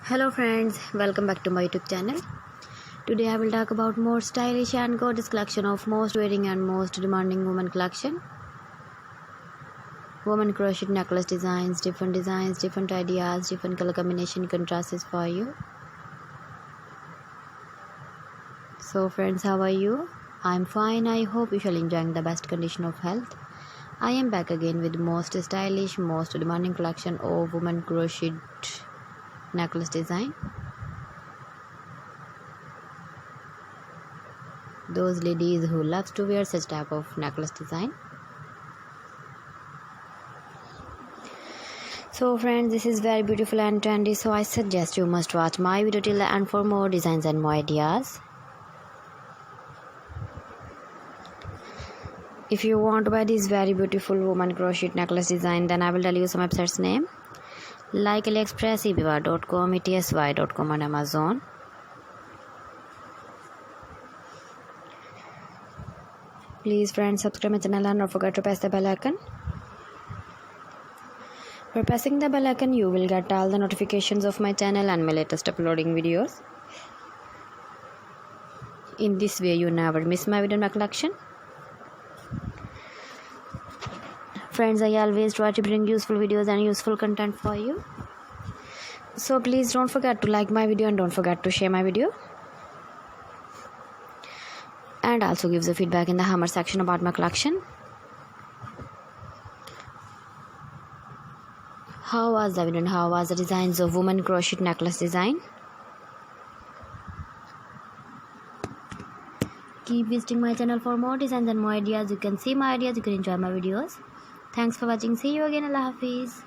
Hello friends, welcome back to my YouTube channel. Today I will talk about more stylish and gorgeous collection of most wearing and most demanding women collection. Women crochet necklace designs, different ideas, different color combination contrasts for you. So friends, how are you? I'm fine. I hope you shall enjoying the best condition of health. I am back again with most stylish, most demanding collection of women crochet necklace design. Those ladies who loves to wear such type of necklace design. So friends, this is very beautiful and trendy, so I suggest you must watch my video till the end for more designs and more ideas. If you want to buy this very beautiful woman crochet necklace design, then I will tell you some websites name like AliExpress, eBay.com, ETSY.com and Amazon. Please friends, subscribe my channel and don't forget to press the bell icon. For pressing the bell icon, you will get all the notifications of my channel and my latest uploading videos. In this way, you never miss my video in my collection. Friends, I always try to bring useful videos and useful content for you. So please don't forget to like my video and don't forget to share my video. And also give the feedback in the hammer section about my collection. How was the video and how was the designs of woman crochet necklace design? Keep visiting my channel for more designs and more ideas. You can see my ideas, you can enjoy my videos. Thanks for watching. See you again. Allah Hafiz.